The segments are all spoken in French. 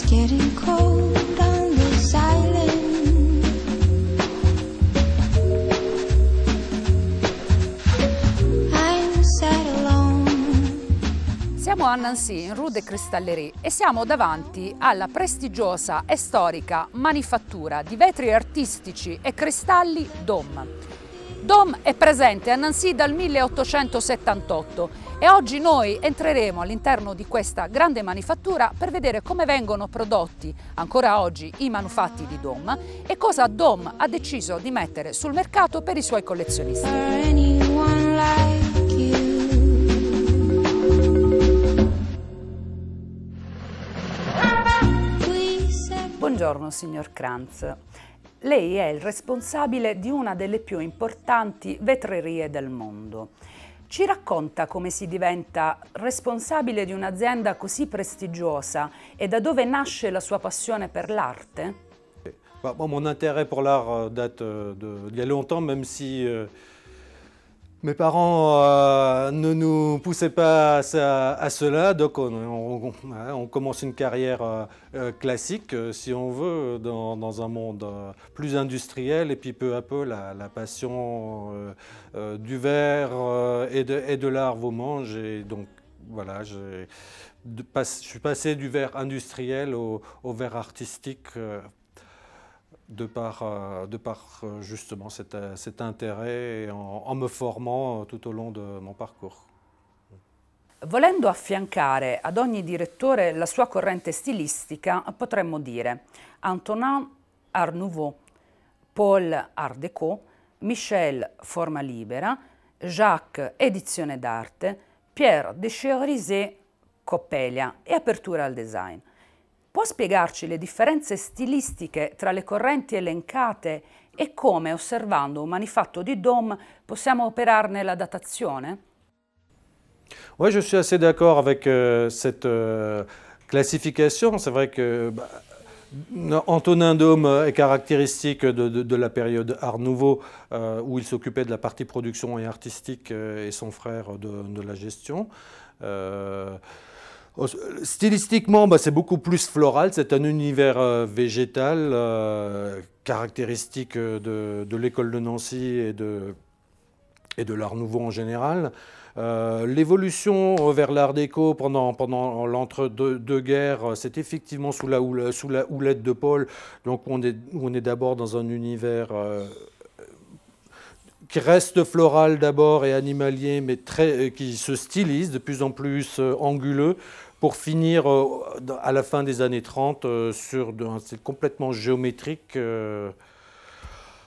getting cold on this island. I'm sad alone. Siamo a Nancy, in Rue des Cristalleries, e siamo davanti alla prestigiosa e storica manifattura di vetri artistici e cristalli Dôme. Dôme è presente a Nancy dal 1878 e oggi noi entreremo all'interno di questa grande manifattura per vedere come vengono prodotti ancora oggi i manufatti di Dôme e cosa Dôme ha deciso di mettere sul mercato per i suoi collezionisti. Anyone like you? We said Buongiorno signor Kranz. Lei è il responsabile di una delle più importanti vetrerie del mondo. Ci racconta come si diventa responsabile di un'azienda così prestigiosa e da dove nasce la sua passione per l'arte? Mon intérêt pour l'art date d'il y a longtemps, même si mes parents ne nous poussaient pas à cela. Donc on commence une carrière classique, si on veut, dans un monde plus industriel. Et puis peu à peu, la passion du verre et de l'art vous mange. Et donc voilà, je suis passé du verre industriel au verre artistique. De par justement cet intérêt en me formant tout au long de mon parcours. Volendo affiancare ad ogni direttore la sua corrente stilistica, potremmo dire Antonin Art Nouveau, Paul Art Déco, Michel Forma Libera, Jacques Edizione d'Arte, Pierre de Chérizier Coppelia e Apertura al Design. Può spiegarci le differenze stilistiche tra le correnti elencate e come, osservando un manifatto di Dôme, possiamo operarne la datazione? Oui, je suis assez d'accord avec cette classification. C'est vrai que Antonin Dôme est caractéristique de la période Art Nouveau, où il s'occupait de la partie production et artistique, et son frère de la gestion. Stylistiquement, c'est beaucoup plus floral, c'est un univers végétal caractéristique de l'école de Nancy et de l'Art Nouveau en général. L'évolution vers l'Art déco pendant l'entre-deux-guerres, c'est effectivement sous la houlette de Paul, donc on est d'abord dans un univers qui reste floral d'abord et animalier, mais qui se stylise de plus en plus anguleux, pour finir à la fin des années 30 sur un style complètement géométrique.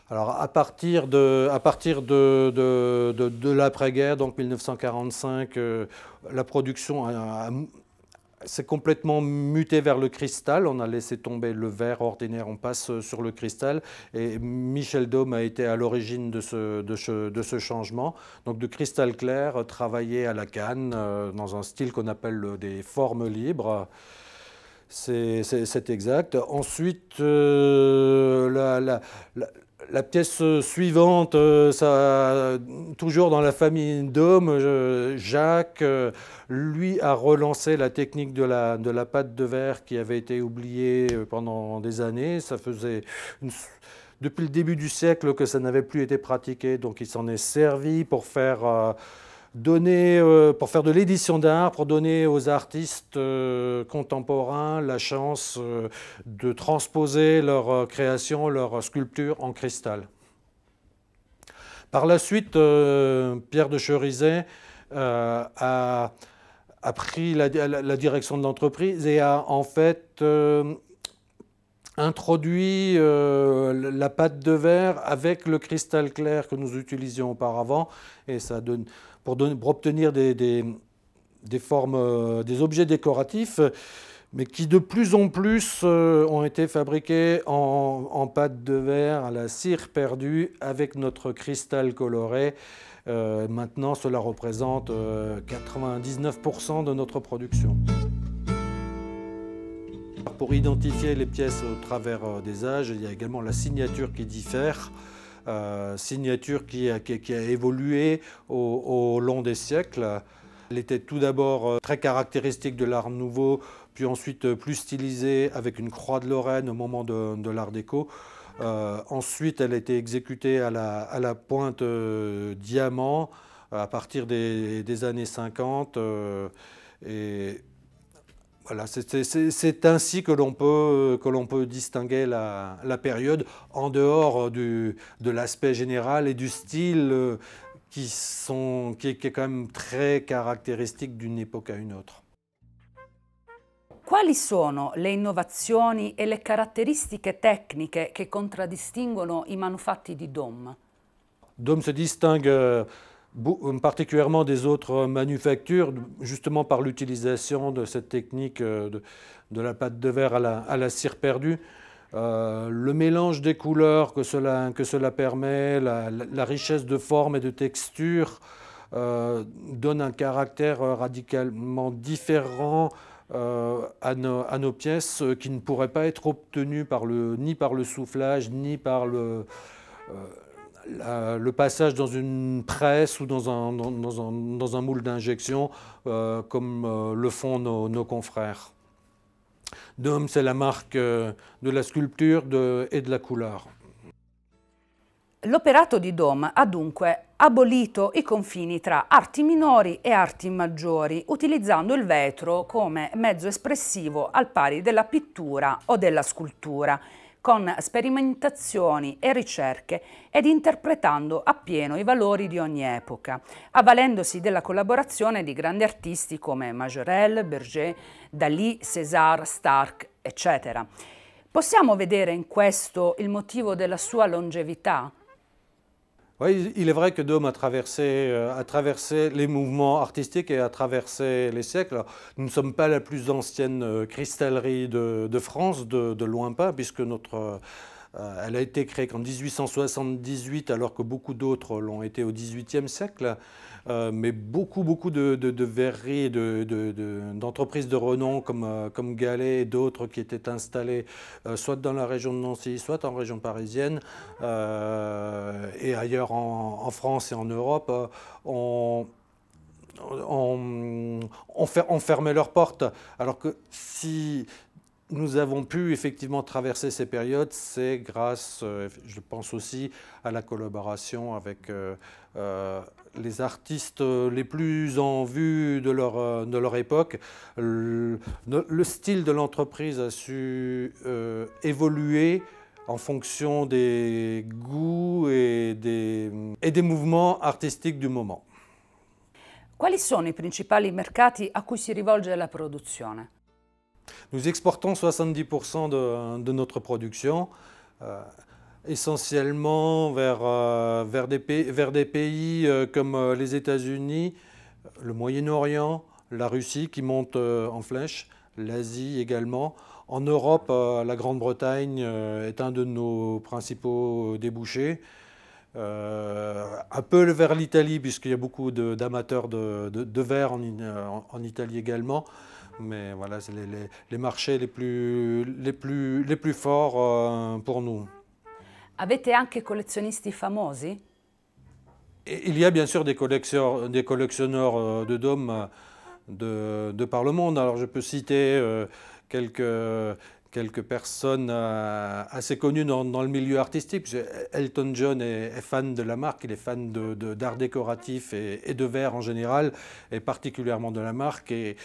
Alors à partir de l'après-guerre, donc 1945, la production s'est complètement mutée vers le cristal. On a laissé tomber le verre ordinaire, on passe sur le cristal. Et Michel Dôme a été à l'origine de ce changement. Donc de cristal clair, travaillé à la canne, dans un style qu'on appelle des formes libres. C'est exact. Ensuite, la pièce suivante, toujours dans la famille Dôme, Jacques, lui a relancé la technique de la pâte de verre qui avait été oubliée pendant des années. Ça faisait depuis le début du siècle que ça n'avait plus été pratiqué, donc il s'en est servi pour faire de l'édition d'art, pour donner aux artistes contemporains la chance de transposer leur création, leur sculpture en cristal. Par la suite, Pierre de Chérizier a pris la direction de l'entreprise et a en fait introduit la pâte de verre avec le cristal clair que nous utilisions auparavant, et ça donne, pour obtenir des formes, des objets décoratifs, mais qui de plus en plus ont été fabriqués en pâte de verre à la cire perdue avec notre cristal coloré. Maintenant, cela représente 99% de notre production. Pour identifier les pièces au travers des âges, il y a également la signature qui diffère. Signature qui a évolué au long des siècles. Elle était tout d'abord très caractéristique de l'Art nouveau, puis ensuite plus stylisée avec une croix de Lorraine au moment de l'Art déco. Ensuite, elle a été exécutée à la pointe diamant à partir des années 50. Et voilà, c'est ainsi que l'on peut distinguer la période en dehors de l'aspect général et du style qui est quand même très caractéristique d'une époque à une autre. Quali sono le innovazioni e le caratteristiche tecniche che contraddistinguono i manufatti di Dôme? Dôme se distingue particulièrement des autres manufactures, justement par l'utilisation de cette technique de la pâte de verre à la cire perdue. Le mélange des couleurs que cela permet, la richesse de forme et de texture donne un caractère radicalement différent à nos pièces qui ne pourraient pas être obtenues ni par le soufflage, ni par le passage dans une presse ou dans un moule d'injection comme le font nos confrères. Dôme, c'est la marque de la sculpture et de la couleur. L'operato di Dôme ha dunque abolito i confini tra arti minori e arti maggiori, utilizzando il vetro come mezzo espressivo al pari della pittura o della scultura, con sperimentazioni e ricerche ed interpretando appieno i valori di ogni epoca, avvalendosi della collaborazione di grandi artisti come Majorelle, Berger, Dalí, César, Starck, eccetera. Possiamo vedere in questo il motivo della sua longevità? Oui, il est vrai que Dôme a traversé les mouvements artistiques et a traversé les siècles. Alors, nous ne sommes pas la plus ancienne cristallerie de France, de loin pas, puisque elle a été créée qu'en 1878, alors que beaucoup d'autres l'ont été au XVIIIe siècle. Mais beaucoup de verreries et d'entreprises de renom comme Gallet et d'autres qui étaient installées soit dans la région de Nancy, soit en région parisienne et ailleurs en France et en Europe ont fermé leurs portes. Alors que si nous avons pu effectivement traverser ces périodes, c'est grâce, je pense aussi, à la collaboration avec les artistes les plus en vue de leur époque. Le style de l'entreprise a su évoluer en fonction des goûts et des mouvements artistiques du moment. Quali sono i principali mercati a cui si rivolge la produzione? Nous exportons 70% de notre production, essentiellement vers des pays comme les États-Unis, le Moyen-Orient, la Russie qui monte en flèche, l'Asie également. En Europe, la Grande-Bretagne est un de nos principaux débouchés. Un peu vers l'Italie, puisqu'il y a beaucoup d'amateurs de verre en Italie également. Mais voilà, c'est les marchés les plus forts pour nous. Avete anche collezionisti famosi? Et il y a bien sûr des collectionneurs de Dôme de par le monde. Alors je peux citer quelques personnes assez connues dans le milieu artistique. Elton John est fan de la marque, il est fan d'art décoratif et de verre en général, et particulièrement de la marque. Et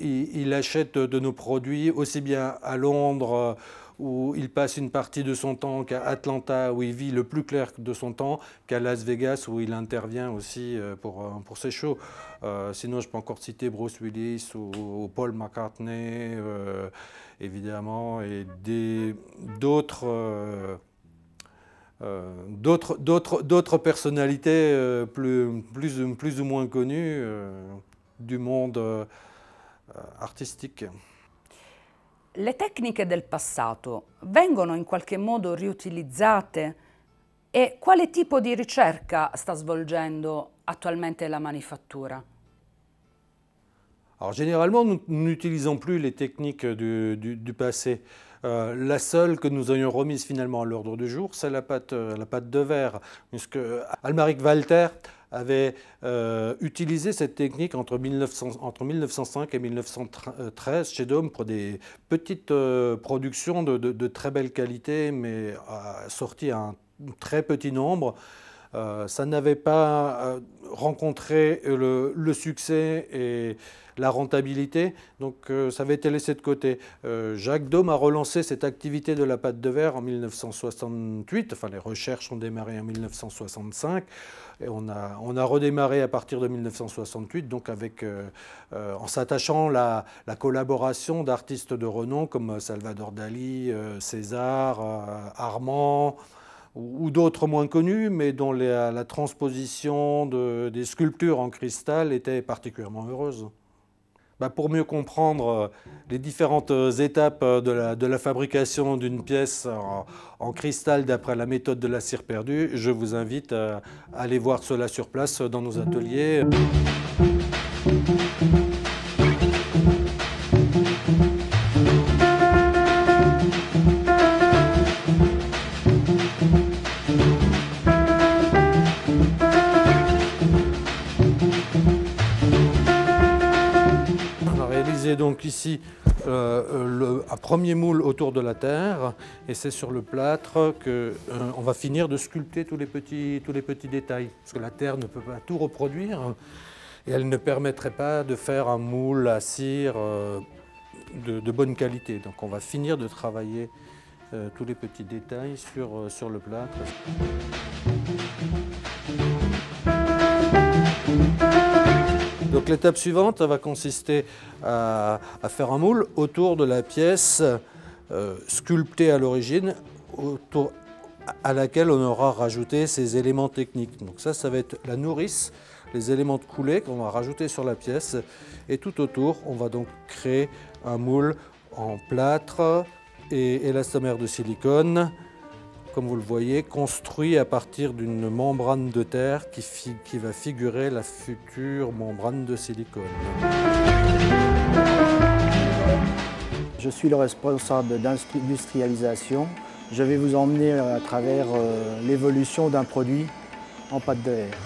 il achète de nos produits aussi bien à Londres, où il passe une partie de son temps, qu'à Atlanta, où il vit le plus clair de son temps, qu'à Las Vegas, où il intervient aussi pour ses shows. Sinon, je peux encore citer Bruce Willis ou Paul McCartney, évidemment, et d'autres personnalités plus ou moins connues du monde artistique. Le tecniche del passato vengono in qualche modo riutilizzate e quale tipo di ricerca sta svolgendo attualmente la manifattura? Alors généralement, nous n'utilisons plus les techniques du passé. La seule que nous ayons remise finalement à l'ordre du jour, c'est la pâte de verre, puisque Almaric Walter avait utilisé cette technique entre 1905 et 1913 chez Dôme pour des petites productions de très belle qualité, mais sorties à un très petit nombre. Ça n'avait pas rencontré le succès et la rentabilité, donc ça avait été laissé de côté. Jacques Dôme a relancé cette activité de la pâte de verre en 1968, enfin les recherches ont démarré en 1965, et on a redémarré à partir de 1968, donc en s'attachant la collaboration d'artistes de renom comme Salvador Dali, César, Armand, ou d'autres moins connus, mais dont la transposition des sculptures en cristal était particulièrement heureuse. Pour mieux comprendre les différentes étapes de la fabrication d'une pièce en cristal d'après la méthode de la cire perdue, je vous invite à aller voir cela sur place dans nos ateliers. Donc ici un premier moule autour de la terre, et c'est sur le plâtre qu'on va finir de sculpter tous les petits détails, parce que la terre ne peut pas tout reproduire et elle ne permettrait pas de faire un moule à cire de bonne qualité. Donc on va finir de travailler tous les petits détails sur le plâtre. Donc l'étape suivante va consister à faire un moule autour de la pièce sculptée à l'origine, à laquelle on aura rajouté ces éléments techniques. Donc ça va être la nourrice, les éléments de coulée qu'on va rajouter sur la pièce, et tout autour on va donc créer un moule en plâtre et élastomère de silicone, comme vous le voyez, construit à partir d'une membrane de terre qui va figurer la future membrane de silicone. Je suis le responsable d'industrialisation. Je vais vous emmener à travers l'évolution d'un produit en pâte de verre.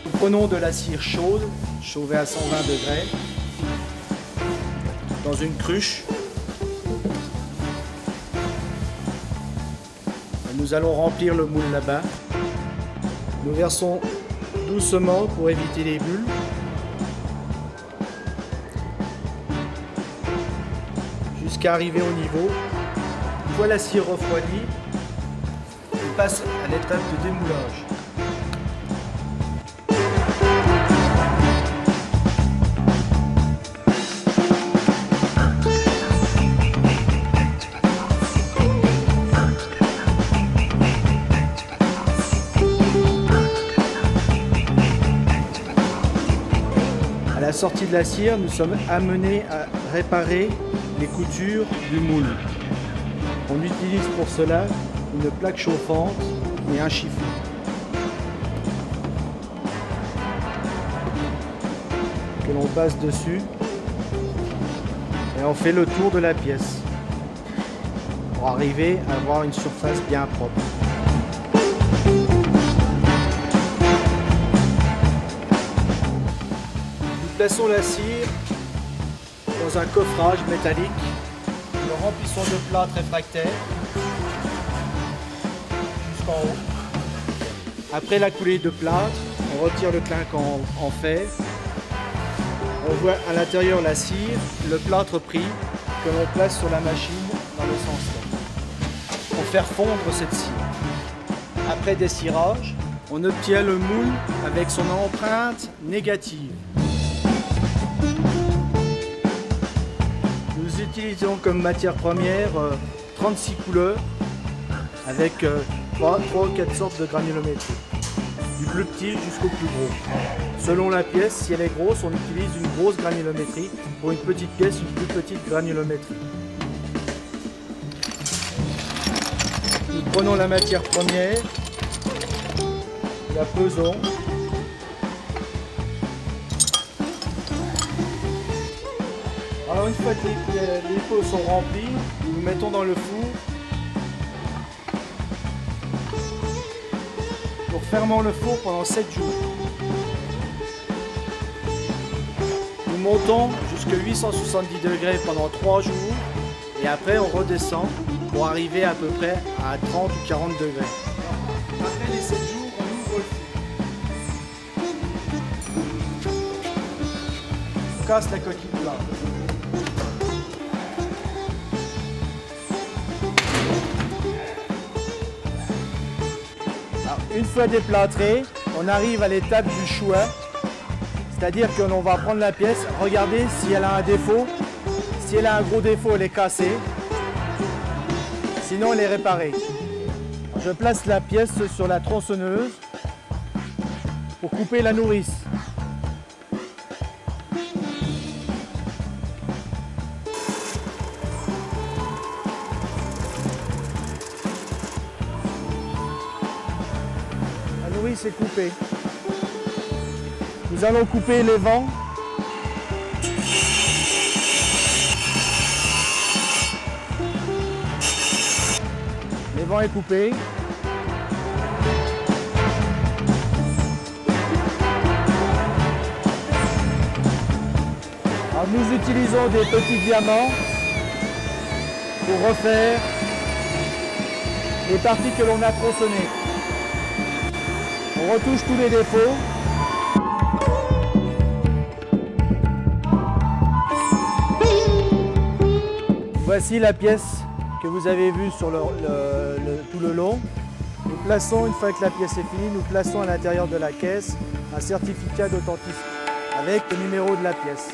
Nous prenons de la cire chaude, chauffée à 120 degrés, dans une cruche. Nous allons remplir le moule là-bas. Nous versons doucement pour éviter les bulles. Jusqu'à arriver au niveau. Une fois la cire refroidie, on passe à l'étape de démoulage. À la sortie de la cire, nous sommes amenés à réparer les coutures du moule. On utilise pour cela une plaque chauffante et un chiffon. Que l'on passe dessus et on fait le tour de la pièce pour arriver à avoir une surface bien propre. Nous plaçons la cire dans un coffrage métallique. Nous le remplissons de plâtre réfractaire jusqu'en haut. Après la coulée de plâtre, on retire le clinquant en fer. On voit à l'intérieur la cire, le plâtre pris que l'on place sur la machine dans le sens pour faire fondre cette cire. Après dessirage, on obtient le moule avec son empreinte négative. Nous utilisons comme matière première 36 couleurs avec 3 ou 4 sortes de granulométrie, du plus petit jusqu'au plus gros. Selon la pièce, si elle est grosse, on utilise une grosse granulométrie. Pour une petite pièce, une plus petite granulométrie. Nous prenons la matière première, la pesons. Alors une fois que les pots sont remplis, nous mettons dans le four. Nous fermons le four pendant 7 jours. Nous montons jusqu'à 870 degrés pendant 3 jours et après on redescend pour arriver à peu près à 30 ou 40 degrés. Après les 7 jours, on ouvre le four. On casse la coquille plate. Une fois déplâtré, on arrive à l'étape du choix, c'est-à-dire que l'on va prendre la pièce, regarder si elle a un défaut. Si elle a un gros défaut, elle est cassée, sinon elle est réparée. Je place la pièce sur la tronçonneuse pour couper la nourrice. La nourrice est coupée. Nous allons couper les vents. Le vent est coupé. Alors nous utilisons des petits diamants pour refaire les parties que l'on a tronçonnées. On retouche tous les défauts. Voici la pièce que vous avez vue sur tout le long. Nous plaçons, une fois que la pièce est finie, nous plaçons à l'intérieur de la caisse un certificat d'authenticité avec le numéro de la pièce.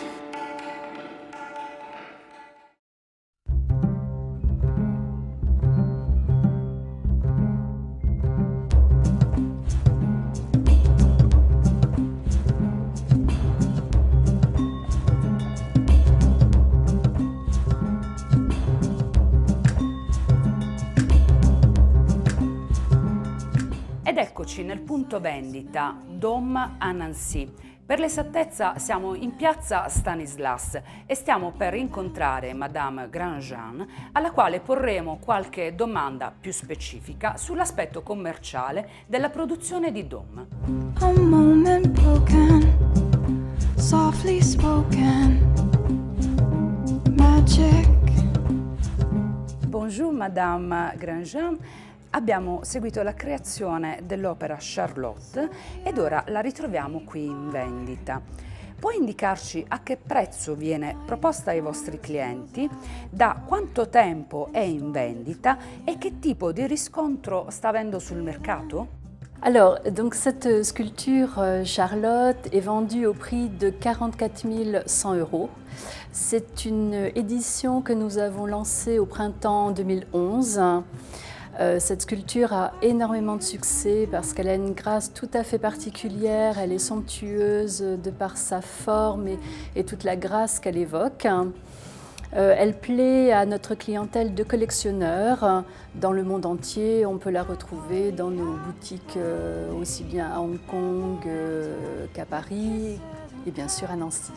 Ed eccoci nel punto vendita Dom a Nancy. Per l'esattezza siamo in piazza Stanislas e stiamo per incontrare Madame Grandjean, alla quale porremo qualche domanda più specifica sull'aspetto commerciale della produzione di Dom. A moment broken, softly spoken, magic. Bonjour Madame Grandjean. Abbiamo seguito la creazione dell'opera Charlotte ed ora la ritroviamo qui in vendita. Puoi indicarci a che prezzo viene proposta ai vostri clienti, da quanto tempo è in vendita et che tipo di riscontro sta avendo sul mercato? Alors, donc cette sculpture Charlotte est vendue au prix de 44 100 €. C'est une édition que nous avons lancée au printemps 2011. Cette sculpture a énormément de succès parce qu'elle a une grâce tout à fait particulière, elle est somptueuse de par sa forme et toute la grâce qu'elle évoque. Elle plaît à notre clientèle de collectionneurs dans le monde entier. On peut la retrouver dans nos boutiques aussi bien à Hong Kong qu'à Paris et bien sûr à Nancy.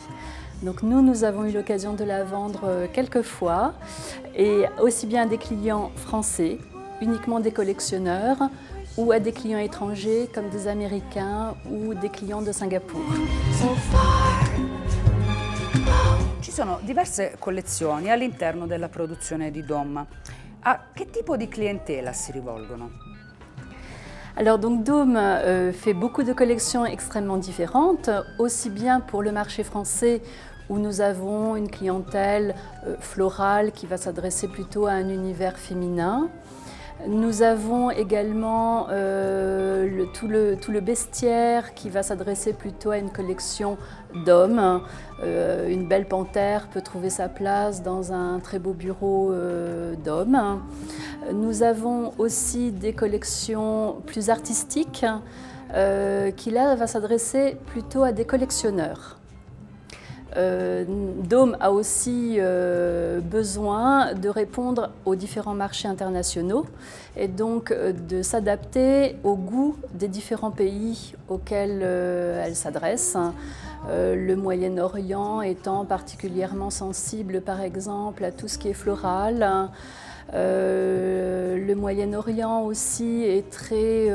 Donc nous avons eu l'occasion de la vendre quelques fois et aussi bien à des clients français, uniquement des collectionneurs, ou à des clients étrangers comme des Américains ou des clients de Singapour. Ci sono diverse collezioni all'interno della produzione di Dom. A che tipo di clientela si rivolgono? Alors donc Dom fait beaucoup de collections extrêmement différentes, aussi bien pour le marché français où nous avons une clientèle florale qui va s'adresser plutôt à un univers féminin. Nous avons également tout le bestiaire qui va s'adresser plutôt à une collection d'hommes. Une belle panthère peut trouver sa place dans un très beau bureau d'hommes. Nous avons aussi des collections plus artistiques qui là va s'adresser plutôt à des collectionneurs. Dôme a aussi besoin de répondre aux différents marchés internationaux et donc de s'adapter au goût des différents pays auxquels elle s'adresse. Le Moyen-Orient étant particulièrement sensible par exemple à tout ce qui est floral. Le Moyen-Orient aussi est très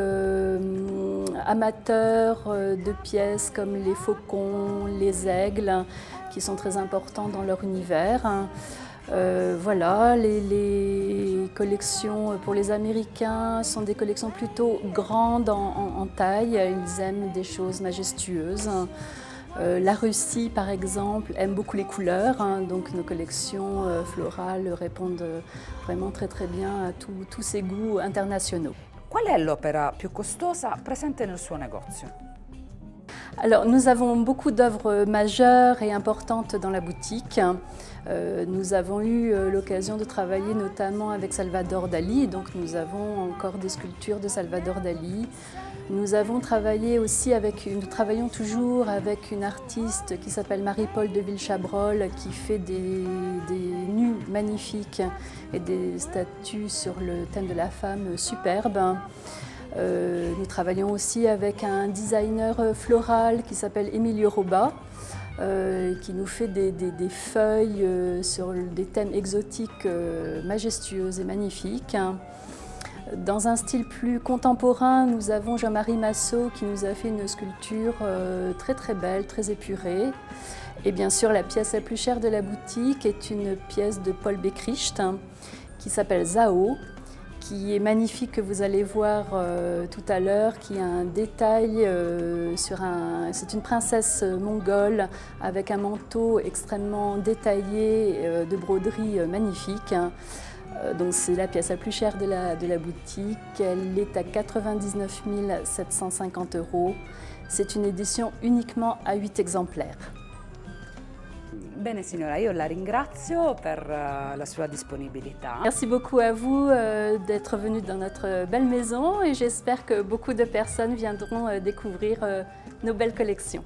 amateur de pièces comme les faucons, les aigles, qui sont très importants dans leur univers. Voilà, les collections pour les Américains sont des collections plutôt grandes en taille. Ils aiment des choses majestueuses. La Russie, par exemple, aime beaucoup les couleurs, donc nos collections florales répondent vraiment très bien à tous ces goûts internationaux. Qual è l'opera più costosa presente nel suo negozio? Alors, nous avons beaucoup d'œuvres majeures et importantes dans la boutique. Nous avons eu l'occasion de travailler notamment avec Salvador Dali, donc nous avons encore des sculptures de Salvador Dali. Nous avons travaillé aussi nous travaillons toujours avec une artiste qui s'appelle Marie-Paul de Villechabrol qui fait des nus magnifiques et des statues sur le thème de la femme superbes. Nous travaillons aussi avec un designer floral qui s'appelle Emilio Roba, qui nous fait des feuilles sur des thèmes exotiques majestueuses et magnifiques. Dans un style plus contemporain, nous avons Jean-Marie Massot qui nous a fait une sculpture très belle, très épurée. Et bien sûr, la pièce la plus chère de la boutique est une pièce de Paul Beccricht qui s'appelle Zao, qui est magnifique, que vous allez voir tout à l'heure, qui a un détail c'est une princesse mongole avec un manteau extrêmement détaillé de broderie magnifique. Donc c'est la pièce la plus chère de la boutique, elle est à 99 750 €. C'est une édition uniquement à 8 exemplaires. Bene signora, io la ringrazio per la sua disponibilità. Merci beaucoup à vous d'être venue dans notre belle maison et j'espère que beaucoup de personnes viendront découvrir nos belles collections.